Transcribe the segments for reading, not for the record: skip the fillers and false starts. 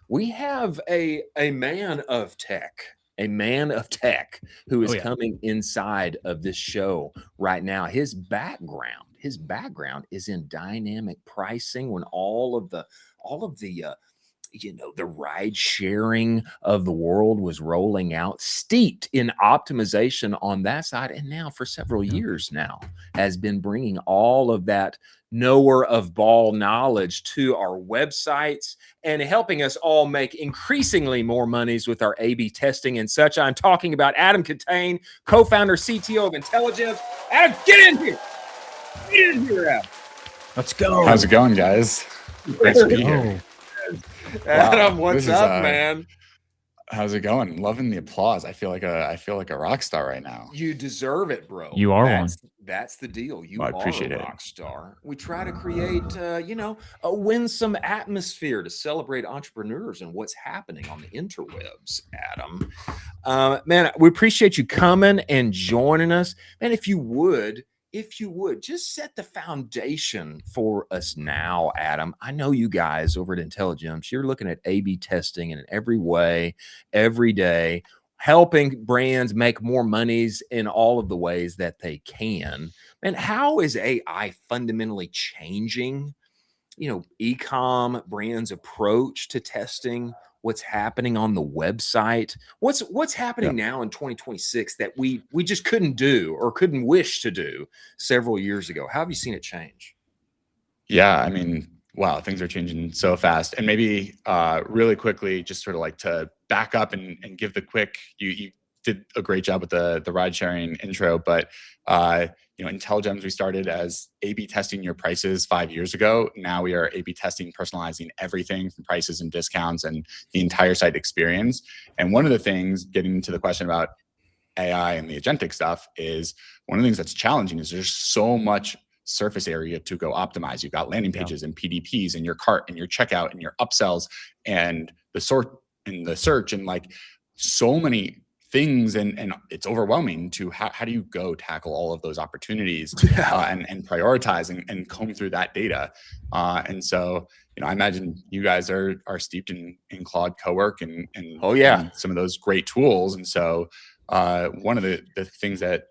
we have a man of tech, who Oh is yeah. coming inside of this show right now. His background is in dynamic pricing when all of the the ride sharing of the world was rolling out, steeped in optimization on that side. And now for several years now has been bringing all of that knower of ball knowledge to our websites and helping us all make increasingly more monies with our A/B testing and such. I'm talking about Adam Kitain, co-founder, CTO of Intelligems. Adam, get in here. Get in here, Adam. Let's go. How's it going, guys? Great to be here. Adam, Wow, what's this is, up, man? How's it going? Loving the applause. I feel like a rock star right now. You deserve it, bro. You are one. That's the deal. You Well, I are appreciate a it. rock star. We try to create, a winsome atmosphere to celebrate entrepreneurs and what's happening on the interwebs, Adam. Man, we appreciate you coming and joining us. Man, if you would, just set the foundation for us now, Adam. I know you guys over at Intelligems, you're looking at A/B testing in every way, every day, helping brands make more monies in all of the ways that they can. And how is AI fundamentally changing, Ecomm brands' approach to testing? What's happening on the website? What's happening now in 2026 that we just couldn't do or couldn't wish to do several years ago? How have you seen it change? Yeah, I mean, wow, things are changing so fast. And maybe really quickly, just sort of like to back up and give the quick, you did a great job with the ride sharing intro, but Intelligems, we started as A/B testing your prices 5 years ago. Now we are A/B testing, personalizing everything from prices and discounts and the entire site experience. And one of the things, getting into the question about AI and the agentic stuff, is one of the things that's challenging is there's so much surface area to go optimize. You've got landing pages and PDPs and your cart and your checkout and your upsells and the sort and the search and like so many things, and it's overwhelming to how do you go tackle all of those opportunities and prioritize and comb through that data. And so, I imagine you guys are steeped in Claude Cowork and and some of those great tools. And so one of the things that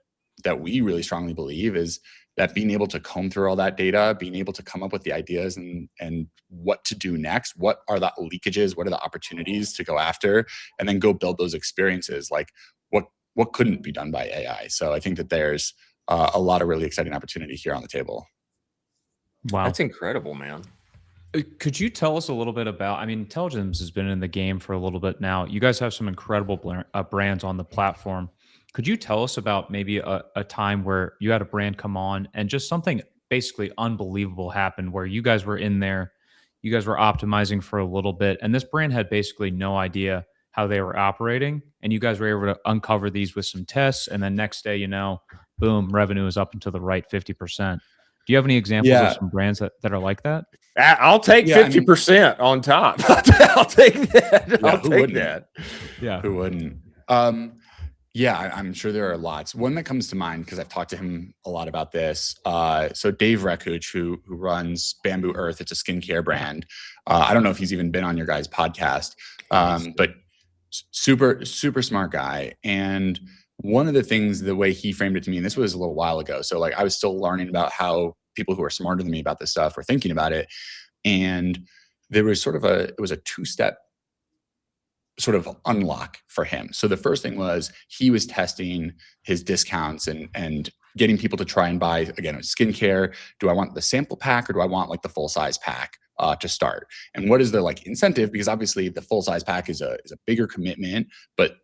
we really strongly believe is that being able to comb through all that data, being able to come up with the ideas and what to do next, what are the leakages, what are the opportunities to go after, and then go build those experiences. Like what couldn't be done by AI? So I think that there's a lot of really exciting opportunity here on the table. Wow. That's incredible, man. Could you tell us a little bit about, Intelligems has been in the game for a little bit now. You guys have some incredible brands on the platform. Could you tell us about maybe a time where you had a brand come on and just something basically unbelievable happened where you guys were in there, you guys were optimizing for a little bit, and this brand had basically no idea how they were operating, and you guys were able to uncover these with some tests, and then next day, boom, revenue is up into the right 50%. Do you have any examples of some brands that are like that? I'll take 50% on top. I'll take that. I'll take that. Yeah. Who wouldn't? Yeah, I'm sure there are lots. One that comes to mind, because I've talked to him a lot about this. So Dave Rekuch, who runs Bamboo Earth, it's a skincare brand. I don't know if he's even been on your guys' podcast, but super, super smart guy. And one of the things, the way he framed it to me, and this was a little while ago, so like I was still learning about how people who are smarter than me about this stuff were thinking about it. And there was it was a two-step sort of unlock for him. So the first thing was he was testing his discounts and getting people to try and buy, again, skincare. Do I want the sample pack or do I want like the full size pack to start? And what is the like incentive? Because obviously the full size pack is a bigger commitment, but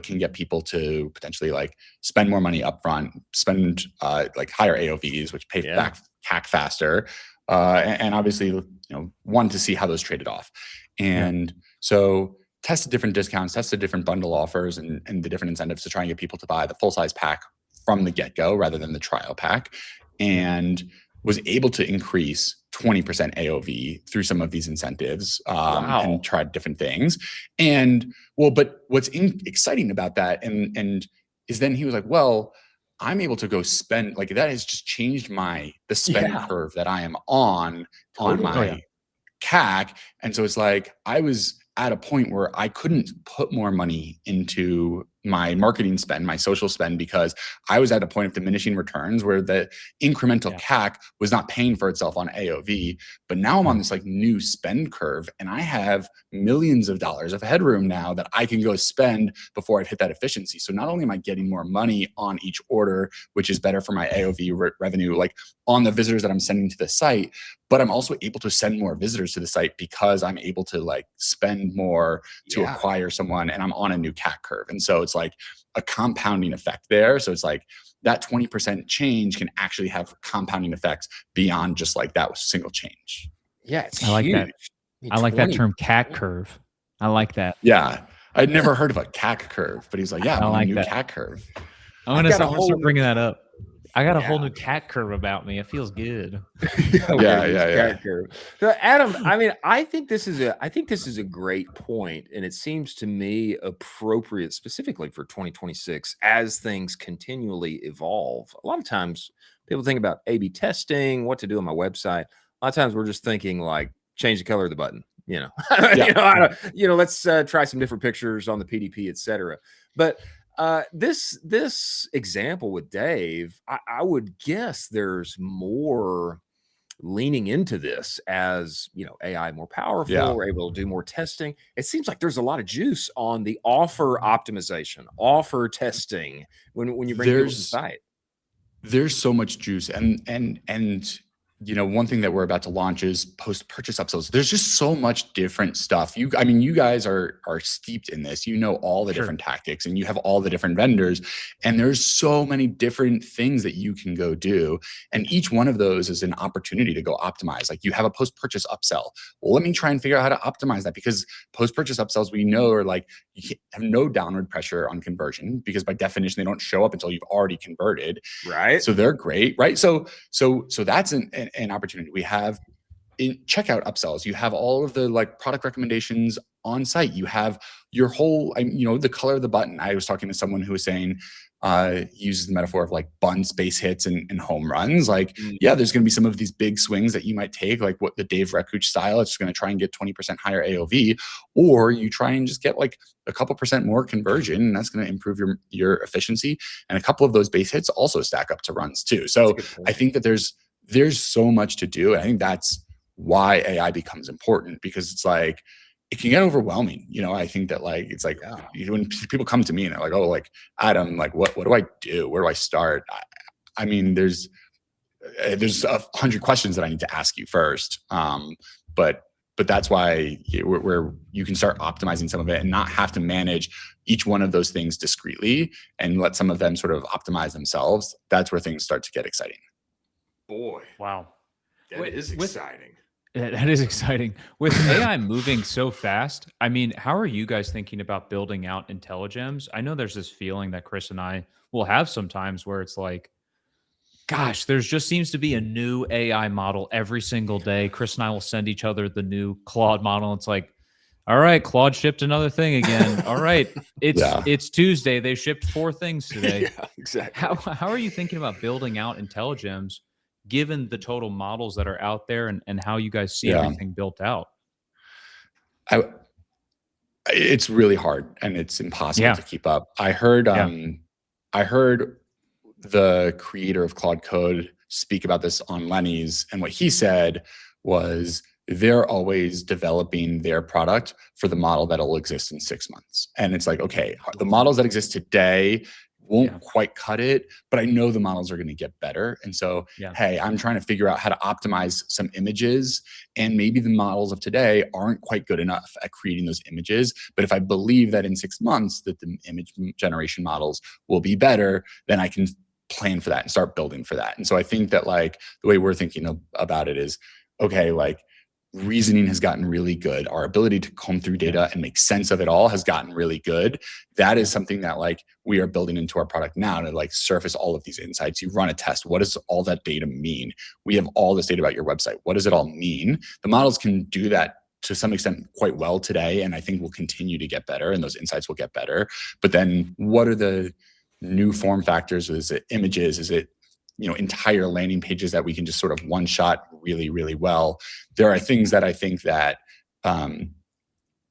can get people to potentially like spend more money upfront, spend like higher AOVs, which pay back CAC faster. And obviously, want to see how those traded off. And so tested different discounts, tested different bundle offers and the different incentives to try and get people to buy the full size pack from the get-go rather than the trial pack, and was able to increase 20% AOV through some of these incentives and tried different things. And but what's exciting about that and is then he was like, well, I'm able to go spend, like that has just changed the spend curve that I am on my CAC. And so it's like, I was at a point where I couldn't put more money into my marketing spend, my social spend, because I was at a point of diminishing returns where the incremental CAC was not paying for itself on AOV. But now I'm on this like new spend curve, and I have millions of dollars of headroom now that I can go spend before I've hit that efficiency. So not only am I getting more money on each order, which is better for my AOV revenue, like on the visitors that I'm sending to the site, but I'm also able to send more visitors to the site because I'm able to like spend more to acquire someone, and I'm on a new CAC curve. And so it's like a compounding effect there. So it's like that 20% change can actually have compounding effects beyond just like that single change. Yeah, it's I like huge. that. I like that term, CAC curve. I like that. Yeah. I'd never heard of a CAC curve, but he's like, yeah, I'm on a new CAC curve. I'm gonna start bringing that up. I got a whole new CAC curve about me. It feels good. Yeah. Curve. So Adam, I mean, I think this is a great point, and it seems to me appropriate specifically for 2026 as things continually evolve. A lot of times people think about A/B testing, what to do on my website. A lot of times we're just thinking like change the color of the button, let's try some different pictures on the PDP, etc. But this example with Dave, I would guess there's more leaning into this as AI more powerful. We're able to do more testing. It seems like there's a lot of juice on the offer optimization, offer testing when you bring people to the site. There's so much juice, and one thing that we're about to launch is post-purchase upsells. There's just so much different stuff. You guys are steeped in this. You know all the different tactics, and you have all the different vendors, and there's so many different things that you can go do. And each one of those is an opportunity to go optimize. Like you have a post-purchase upsell. Well, let me try and figure out how to optimize that, because post-purchase upsells we know are like you have no downward pressure on conversion, because by definition they don't show up until you've already converted. Right. So they're great, right? So that's an opportunity. We have in checkout upsells, you have all of the like product recommendations on site. You have your whole, the color of the button. I was talking to someone who was saying, uses the metaphor of like buns, base hits, and home runs. Like, there's going to be some of these big swings that you might take, like what the Dave Rekuch style. It's going to try and get 20% higher AOV, or you try and just get like a couple percent more conversion, and that's going to improve your efficiency. And a couple of those base hits also stack up to runs too. So I think that there's so much to do. And I think that's why AI becomes important, because it's like, it can get overwhelming. I think that like, it's like when people come to me and they're like, oh, like Adam, like what do I do? Where do I start? I mean, there's 100 questions that I need to ask you first. But that's why where you can start optimizing some of it and not have to manage each one of those things discreetly and let some of them sort of optimize themselves. That's where things start to get exciting. Boy. Wow. That is exciting. That is exciting. With AI moving so fast, I mean, how are you guys thinking about building out Intelligems? I know there's this feeling that Chris and I will have sometimes where it's like, gosh, there's just seems to be a new AI model every single day. Chris and I will send each other the new Claude model. It's like, all right, Claude shipped another thing again. All right, it's Tuesday. They shipped 4 things today. Yeah, exactly. How are you thinking about building out Intelligems, given the total models that are out there, and how you guys see everything built out? It's really hard, and it's impossible to keep up. I heard the creator of Claude Code speak about this on Lenny's, and what he said was they're always developing their product for the model that'll exist in 6 months. And it's like, okay, the models that exist today won't quite cut it, but I know the models are going to get better. And so, hey, I'm trying to figure out how to optimize some images, and maybe the models of today aren't quite good enough at creating those images. But if I believe that in 6 months that the image generation models will be better, then I can plan for that and start building for that. And so I think that like the way we're thinking about it is, okay, like reasoning has gotten really good. Our ability to comb through data and make sense of it all has gotten really good. That is something that like we are building into our product now to like surface all of these insights. You run a test. What does all that data mean? We have all this data about your website. What does it all mean? The models can do that to some extent quite well today, and I think will continue to get better, and those insights will get better. But then what are the new form factors? Is it images? Is it entire landing pages that we can just sort of one shot really, really well. There are things that I think that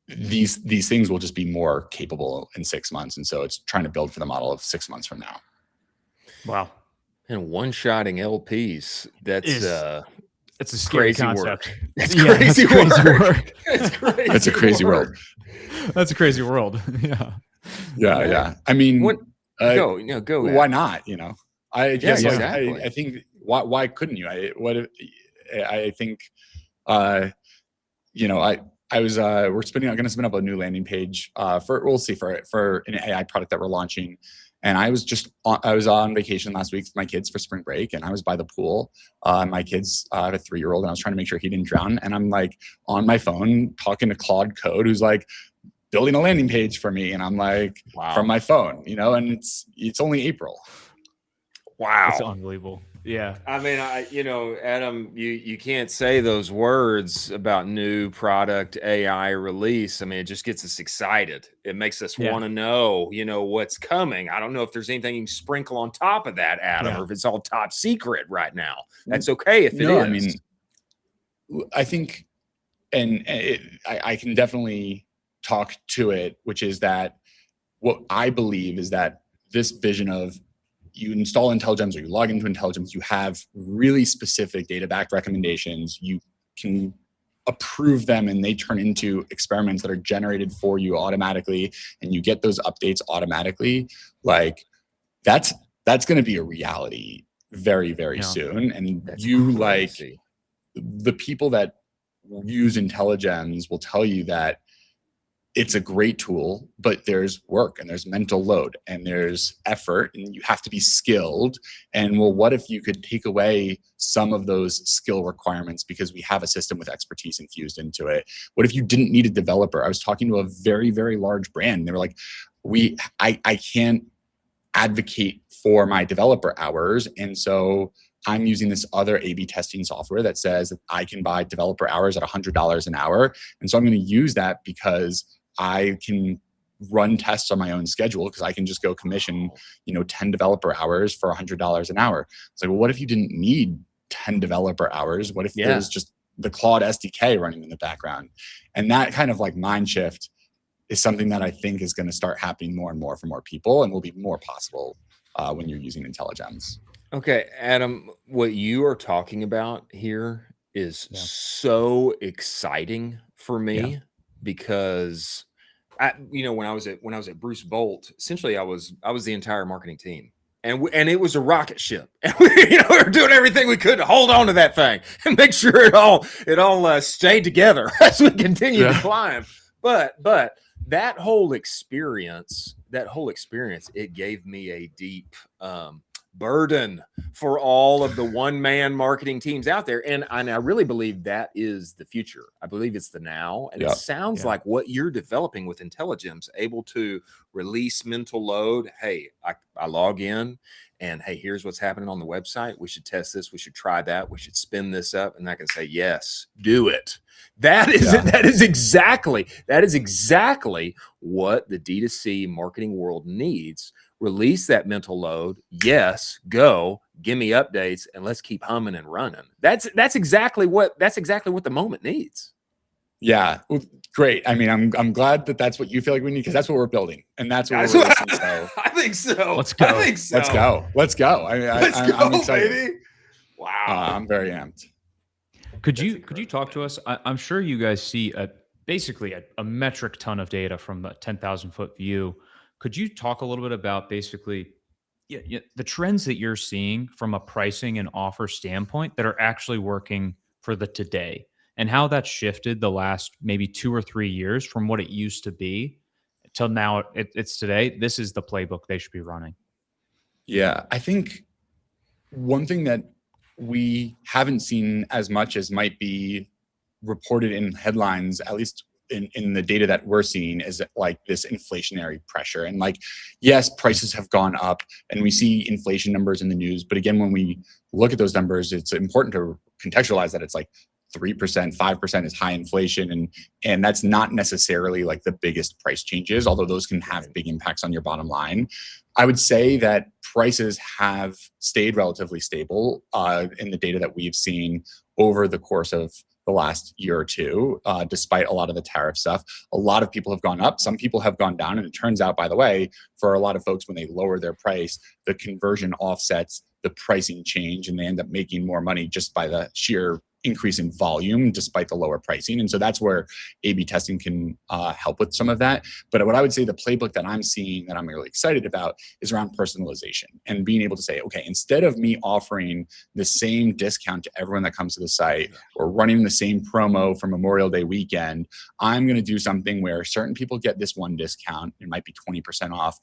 these things will just be more capable in 6 months. And so it's trying to build for the model of 6 months from now. Wow. And one-shotting LPs, It's a scary crazy concept. work. That's Yeah, crazy, that's crazy work. work. That's crazy. It's a crazy work. world. That's a crazy world. Yeah. Yeah. I mean, Go. why not? I guess exactly. I think why couldn't you? I think we're going to spin up a new landing page for an AI product that we're launching. And I was on vacation last week with my kids for spring break, and I was by the pool. My kids, I have a 3-year-old, and I was trying to make sure he didn't drown. And I'm like on my phone talking to Claude Code, who's like building a landing page for me. And I'm like, wow. From my phone, and it's only April. Wow. It's unbelievable. Yeah. I mean, Adam, you can't say those words about new product AI release. I mean, it just gets us excited. It makes us want to know, what's coming. I don't know if there's anything you can sprinkle on top of that, Adam, or if it's all top secret right now. That's okay if it is. I mean, I think, and I can definitely talk to it, which is that what I believe is that this vision of you install Intelligems or you log into Intelligems, you have really specific data-backed recommendations. You can approve them and they turn into experiments that are generated for you automatically, and you get those updates automatically. Like that's going to be a reality very, very soon. And that's you crazy. the people that use Intelligems will tell you that it's a great tool, but there's work and there's mental load and there's effort and you have to be skilled. And well, what if you could take away some of those skill requirements because we have a system with expertise infused into it? What if you didn't need a developer? I was talking to a very, very large brand. They were like, I can't advocate for my developer hours. And so I'm using this other A/B testing software that says that I can buy developer hours at $100 an hour. And so I'm going to use that because I can run tests on my own schedule because I can just go commission, 10 developer hours for $100 an hour. It's like, well, what if you didn't need 10 developer hours? What if there was just the Claude SDK running in the background? And that kind of like mind shift is something that I think is going to start happening more and more for more people and will be more possible when you're using Intelligems. Okay, Adam, what you are talking about here is so exciting for me because when I was at Bruce Bolt, essentially I was the entire marketing team, and it was a rocket ship, and we were doing everything we could to hold on to that thing and make sure it all stayed together as we continued to climb. But that whole experience, it gave me a deep burden for all of the one-man marketing teams out there. And I really believe that is the future. I believe it's the now. And it sounds like what you're developing with Intelligems, able to release mental load. Hey, I log in and hey, here's what's happening on the website. We should test this. We should try that. We should spin this up. And I can say, yes, do it. That is exactly what the D2C marketing world needs. Release that mental load. Yes, go. Give me updates, and let's keep humming and running. That's exactly what the moment needs. Yeah, well, great. I mean, I'm glad that that's what you feel like we need because that's what we're building, and that's what we're releasing. So I think so. Let's go. I think so. Let's go. I'm excited. Baby. Wow. I'm very amped. Could you talk to us? I'm sure you guys see basically a metric ton of data from a 10,000 foot view. Could you talk a little bit about basically the trends that you're seeing from a pricing and offer standpoint that are actually working for the today, and how that's shifted the last maybe 2 or 3 years from what it used to be till now it's today? This is the playbook they should be running. Yeah, I think one thing that we haven't seen as much as might be reported in headlines, at least in the data that we're seeing, is like this inflationary pressure. And like, yes, prices have gone up and we see inflation numbers in the news. But again, when we look at those numbers, it's important to contextualize that it's like 3%, 5% is high inflation. And that's not necessarily like the biggest price changes, although those can have big impacts on your bottom line. I would say that prices have stayed relatively stable in the data that we've seen over the course of the last year or two, despite a lot of the tariff stuff. A lot of people have gone up, some people have gone down. And it turns out, by the way, for a lot of folks, when they lower their price, the conversion offsets the pricing change, and they end up making more money just by the sheer increase in volume despite the lower pricing. And so that's where A/B testing can help with some of that. But what I would say the playbook that I'm seeing that I'm really excited about is around personalization and being able to say, okay, instead of me offering the same discount to everyone that comes to the site or running the same promo for Memorial Day weekend, I'm going to do something where certain people get this one discount. It might be 20% off.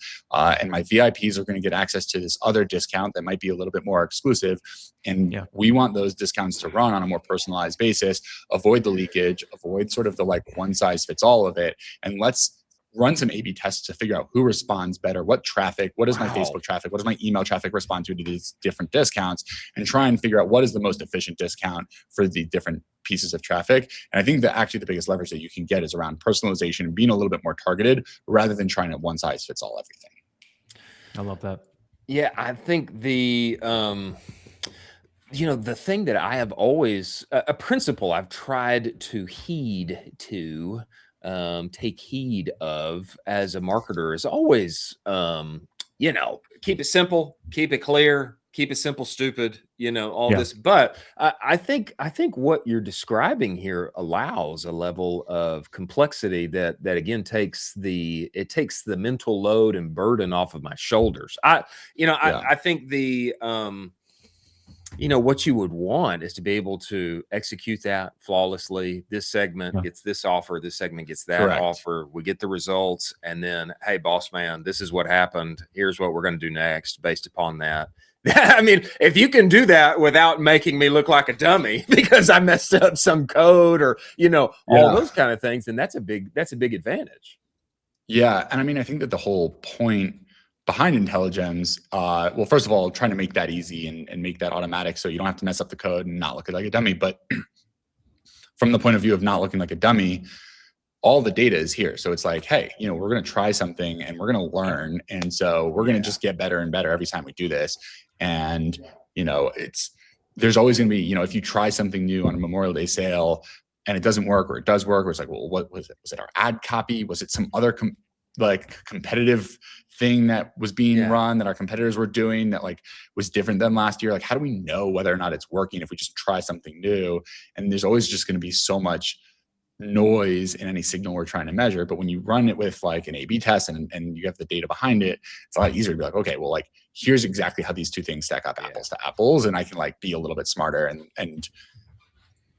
And my VIPs are going to get access to this other discount that might be a little bit more exclusive. And we want those discounts to run on a more personalized basis, avoid the leakage, avoid sort of the like one size fits all of it. And let's run some A/B tests to figure out who responds better, what traffic, what does my Facebook traffic, what does my email traffic respond to these different discounts, and try and figure out what is the most efficient discount for the different pieces of traffic. And I think that actually the biggest leverage that you can get is around personalization and being a little bit more targeted rather than trying to one size fits all everything. I love that. Yeah, I think the the thing that I have always, a principle I've tried to take heed of as a marketer is always, keep it simple, keep it clear, keep it simple, stupid, all this. But I think what you're describing here allows a level of complexity that again takes the mental load and burden off of my shoulders. I think what you would want is to be able to execute that flawlessly. This segment gets this offer, this segment gets that offer. We get the results, and then, hey, boss man, this is what happened. Here's what we're going to do next based upon that. I mean, if you can do that without making me look like a dummy because I messed up some code or, all those kind of things, then that's a big advantage. Yeah. And I mean, I think that the whole point behind Intelligems, well, first of all, trying to make that easy and make that automatic so you don't have to mess up the code and not look like a dummy. But from the point of view of not looking like a dummy, all the data is here. So it's like, hey, we're going to try something and we're going to learn. And so we're going to just get better and better every time we do this. And, there's always going to be, if you try something new on a Memorial Day sale and it doesn't work or it does work, or it's like, well, what was it? Was it our ad copy? Was it some other competitive thing that was being run that our competitors were doing that was different than last year? Like, how do we know whether or not it's working if we just try something new? And there's always just going to be so much noise in any signal we're trying to measure. But when you run it with an A/B test and you have the data behind it, it's a lot easier to be like, okay, well, here's exactly how these two things stack up apples to apples. And I can be a little bit smarter and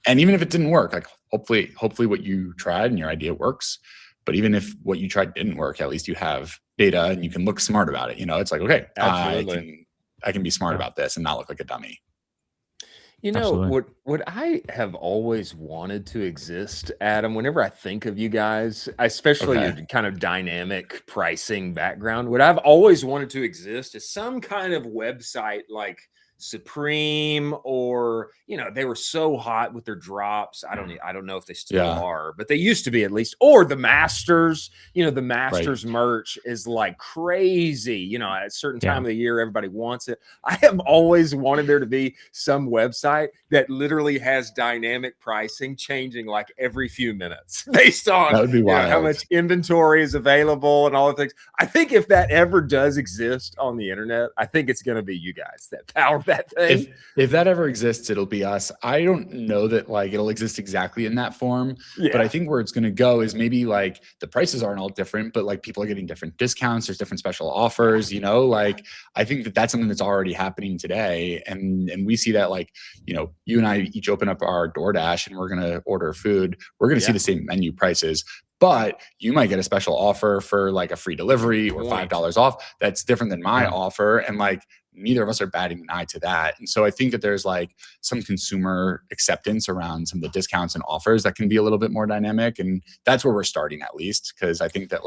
even if it didn't work, hopefully what you tried and your idea works. But even if what you tried didn't work, at least you have data and you can look smart about it. It's like, okay, I can be smart about this and not look like a dummy. What I have always wanted to exist, Adam, whenever I think of you guys, especially your kind of dynamic pricing background, what I've always wanted to exist is some kind of website like Supreme, or they were so hot with their drops. I don't know if they still are, but they used to be, at least. Or the Masters, the Masters merch is like crazy. At a certain time of the year, everybody wants it. I have always wanted there to be some website that literally has dynamic pricing changing every few minutes based on that would be wild. How much inventory is available and all the things. I think if that ever does exist on the internet, I think it's going to be you guys that power that thing. If that ever exists, it'll be us. I don't know that it'll exist exactly in that form, but I think where it's going to go is maybe the prices aren't all different, but people are getting different discounts. There's different special offers, I think that's something that's already happening today. And we see that you and I each open up our DoorDash and we're going to order food. We're going to see the same menu prices, but you might get a special offer for a free delivery or $5 off. That's different than my offer. And neither of us are batting an eye to that. And so I think that there's some consumer acceptance around some of the discounts and offers that can be a little bit more dynamic. And that's where we're starting, at least. Cause I think that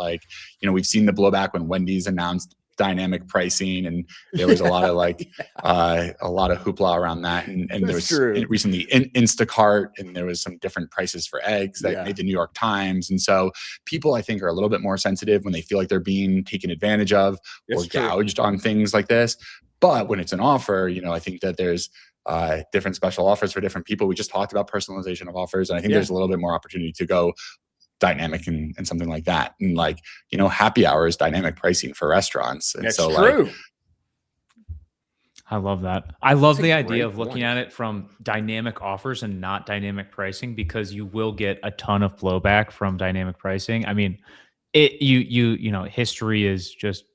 we've seen the blowback when Wendy's announced dynamic pricing, and there was a lot of like a lot of hoopla around that. And there was recently Instacart, and there was some different prices for eggs that made the New York Times. And so people, I think, are a little bit more sensitive when they feel like they're being taken advantage of or gouged on things like this. But when it's an offer, you know, I think that there's different special offers for different people. We just talked about personalization of offers, and I think there's a little bit more opportunity to go dynamic and something like that. And like, you know, happy hours, dynamic pricing for restaurants. And so like, I love that. I love the idea of looking at it from dynamic offers and not dynamic pricing, because you will get a ton of blowback from dynamic pricing. I mean, you know, history is just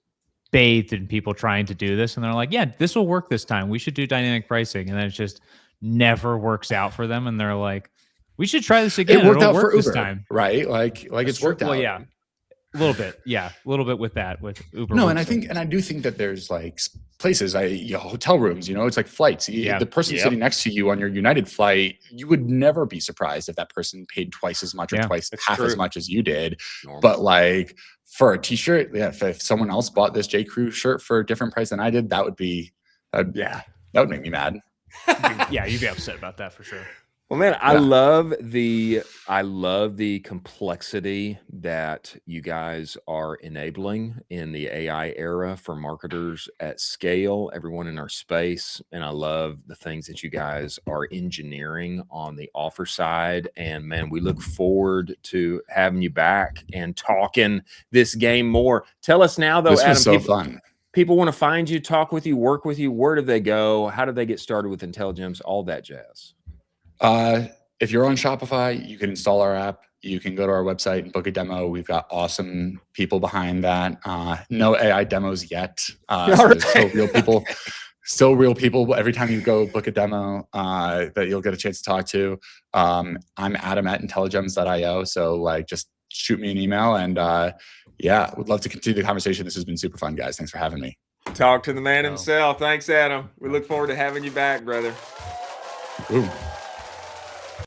bathed in people trying to do this, and they're like, yeah, this will work this time. We should do dynamic pricing. And then it just never works out for them. And they're like, we should try this again. It worked out for Uber, this time. Right? Like it's worked out. Well, yeah. A little bit. Yeah. A little bit with that, with Uber. No, and I do think that there's like places, hotel rooms, you know, it's like flights. The person sitting next to you on your United flight, you would never be surprised if that person paid twice as much or half as much as you did. Normal. But like for a t-shirt, if someone else bought this J. Crew shirt for a different price than I did, that would be, that would make me mad. You'd be upset about that for sure. Well, man, I love the complexity that you guys are enabling in the AI era for marketers at scale, everyone in our space. And I love the things that you guys are engineering on the offer side. And man, we look forward to having you back and talking this game more. Tell us now, though, this Adam. Was so fun. People want to find you, talk with you, work with you. Where do they go? How do they get started with Intelligems? All that jazz. If you're on Shopify, you can install our app. You can go to our website and book a demo. We've got awesome people behind that. No AI demos yet. So still real people. Every time you go book a demo that you'll get a chance to talk to. I'm Adam at Intelligems.io. So like, just shoot me an email, and would love to continue the conversation. This has been super fun, guys. Thanks for having me. Talk to the man himself. Thanks, Adam. We look forward to having you back, brother. Ooh.